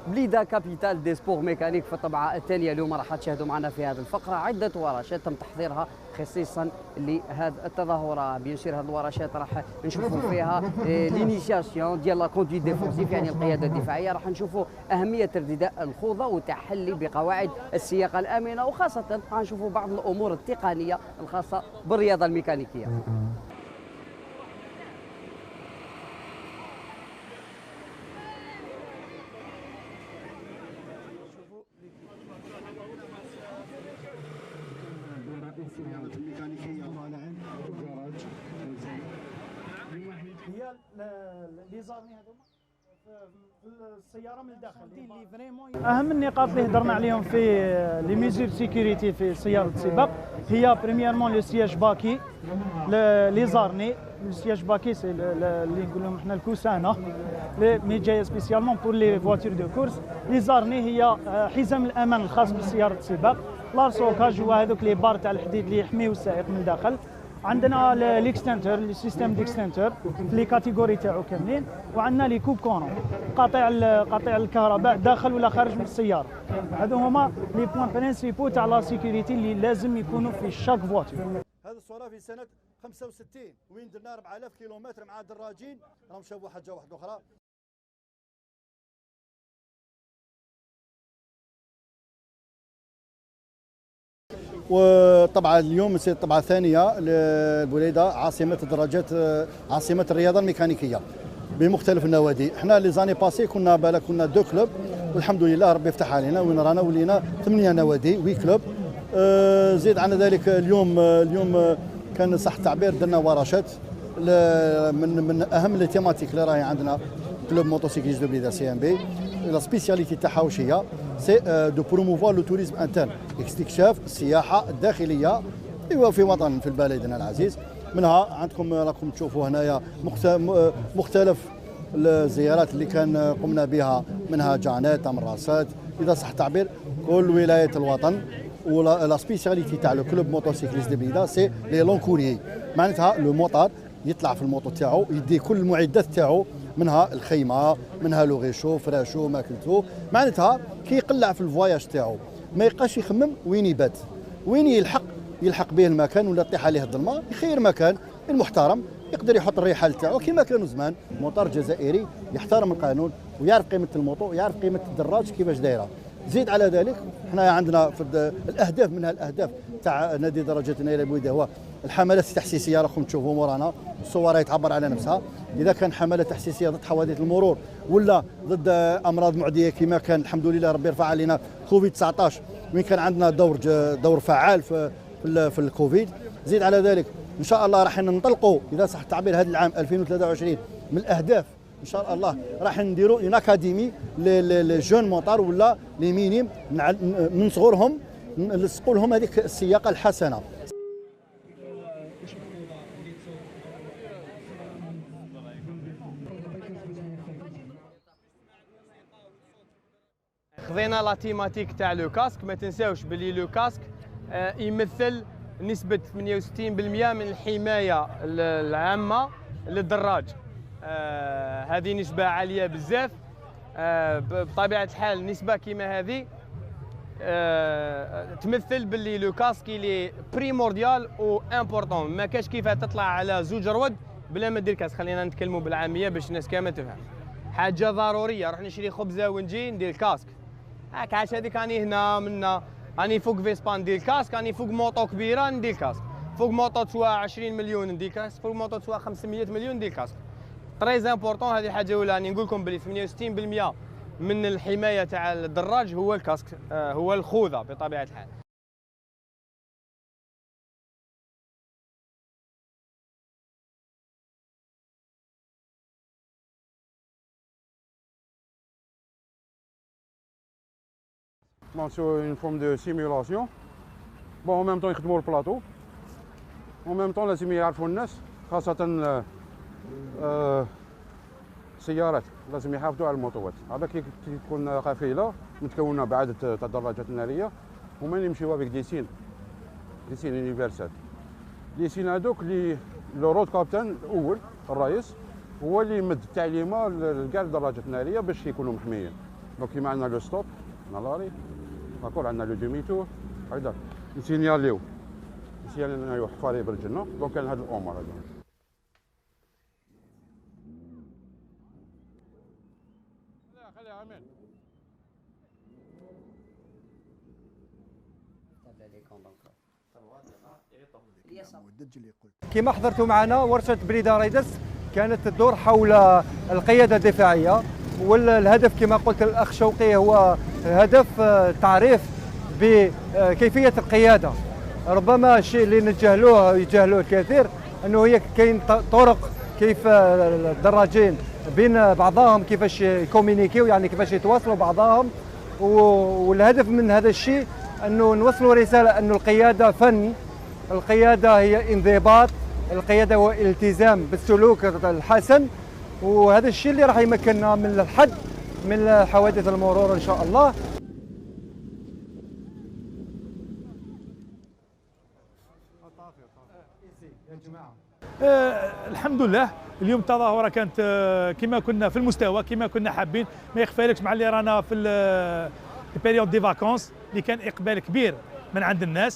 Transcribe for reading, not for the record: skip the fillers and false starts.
بليده كابيتال دي سبور ميكانيك في الطبعه الثانيه. اليوم راح تشاهدوا معنا في هذه الفقره عده ورشات تم تحضيرها خصيصا لهذه التظاهره. بينشير هذه الورشات راح نشوفوا فيها لينيسياسيون ديال لا كوندويت ديفونسيف، يعني القياده الدفاعيه. راح نشوفوا اهميه ارتداء الخوذه والتحلي بقواعد السياقه الامنه، وخاصه راح نشوفوا بعض الامور التقنيه الخاصه بالرياضه الميكانيكيه. هي لي زارني هذوما في السياره من الداخل اللي فريمون. اهم النقاط اللي هضرنا عليهم في لي ميزور سيكوريتي في سياره السباق هي بريميرمون لو سياج باكي، لي زارني. السياج باكي سي اللي نقول لهم احنا الكوسانه مي جايه سبيسيالمون بور لي فواتور دو كورس. لي زارني هي حزام الامان الخاص بسياره السباق، لارسوكاج هو هذوك لي بار تاع الحديد اللي يحميو السائق من الداخل. عندنا ليكستنتور السيستم ديكستنتور في لي كاتيجوري تاعو كاملين، وعندنا لي كوب كونون قاطع الكهرباء داخل ولا خارج من السياره. هذو هما لي بوان برينسيبو تاع لا سيكوريتي اللي لازم يكونوا في شاك فواتور. هذه الصوره في سنه 65 وين درنا 4000 كيلومتر مع دراجين، راهم شافوا حاجه واحده اخرى. وطبعا اليوم طبعا ثانيه لبوليده عاصمه الدراجات، عاصمه الرياضه الميكانيكيه بمختلف النوادي. احنا لي زاني باسي كنا دو كلوب، والحمد لله ربي فتح علينا وين رانا ولينا 8 نوادي وي كلوب. زيد على ذلك اليوم كان صح التعبير درنا ورشات من اهم لي تيماتيك اللي راهي عندنا كلوب موتوسيكليست دو بليده سي ام بي. لا سبيسياليتي تاعها واش هي؟ سي دو بروموفوار لو توريزم انترن، استكشاف السياحه الداخليه في وطن في بلدنا العزيز. منها عندكم راكم تشوفوا هنايا مختلف الزيارات اللي كان قمنا بها، منها جانات تمراسات اذا صح التعبير كل ولايه الوطن. ولا سبيسياليتي تاع لو كلوب موتوسيكليست دو بليده سي لي لون كوريي، معناتها لو موطار يطلع في الموطو تاعو يدي كل المعدات تاعو، منها الخيمه، منها لو غيشو فراشو ماكلتو. معناتها كي يقلع في الفواياج تاعو ما يبقاش يخمم وين يبات، وين يلحق به المكان ولا طيح عليه الظلمه، يخير مكان المحترم يقدر يحط الرحال تاعو كما كانوا زمان. موطار جزائري يحترم القانون ويعرف قيمه الموطو ويعرف قيمه الدراج كيفاش دايره. زيد على ذلك احنا عندنا في الاهداف، منها الاهداف تاع نادي دراجات نايل بويده هو الحملات التحسيسيه. راكم تشوفوا مورانا الصور تعبر على نفسها. اذا كان حمله تحسيسيه ضد حوادث المرور ولا ضد امراض معديه كما كان الحمد لله ربي رفع علينا كوفيد 19 وين كان عندنا دور فعال في الكوفيد. زيد على ذلك ان شاء الله راح ننطلقوا اذا صح التعبير هذا العام 2023 من الاهداف ان شاء الله راح نديروا ان اكاديمي للجون موطار ولا لي مينيم من صغرهم نلصقوا لهم هذيك السياقه الحسنه. خذينا لا تيماتيك تاع لو كاسك. ما تنساوش بلي لو كاسك يمثل نسبة 68% من الحماية العامة للدراج. هذه نسبة عالية بزاف. بطبيعة الحال نسبة كيما هذه تمثل باللي لو كاسك لي بريمورديال و امبورطون. ما كاش كيف تطلع على زوج رود بلا ما دير كاسك. خلينا نتكلموا بالعامية باش الناس كامل تفهم. حاجة ضرورية. نروح نشري خبزة ونجي ندير الكاسك. هاك عاش هذيك راني هنا منا، راني فوق فيسبا ندير الكاسك، راني فوق موطو كبيرة ندير الكاسك، فوق موطو تسوى 20 مليون ندير كاسك، فوق موطو تسوى 500 مليون ندير كاسك. تريز امبورطون. هذه حاجة ولا راني نقول لكم بلي 68% من الحماية تاع الدراج هو الكاسك، هو الخوذة بطبيعة الحال. Bon, c'est une forme de simulation. Bon, en même temps يخدموا البلاطو، en même temps لازم يعرفوا الناس خاصة السيارات لازم يحافظوا على الموطوات. هذا كي تكون قافلة متكونة بعدد تاع الدراجات النارية هما اللي يمشيو بك دي سين يونيفرسال. لي سين هذوك اللي لو رود كابتن الأول الرئيس هو اللي يمد التعليمات لكاع الدراجات النارية باش يكونوا محميين. دونك كيما عندنا لو ستوب عندنا لاري داكور عندنا لو دومي تور هكذا نسينياليو حفاري برجلنا دونك كان هاد الامور هادو. خليها امين. كما حضرتوا معنا ورشة بريدة ريدس كانت تدور حول القيادة الدفاعية، والهدف كما قلت الأخ شوقي هو هدف تعريف بكيفية القيادة. ربما الشيء اللي يجهلوه الكثير أنه هي كاين طرق كيف الدراجين بين بعضهم كيفاش يكومينيكيو، يعني كيفاش يتواصلوا بعضهم، والهدف من هذا الشيء أنه نوصلوا رسالة أنه القيادة فن، القيادة هي انضباط، القيادة هو الالتزام بالسلوك الحسن، وهذا الشيء اللي راح يمكننا من الحد من حوادث المرور إن شاء الله. الحمد لله اليوم التظاهرة كانت كما كنا في المستوى كما كنا حابين. ما يخفالكش مع اللي رانا في البيريود دي فاكونس اللي كان إقبال كبير من عند الناس.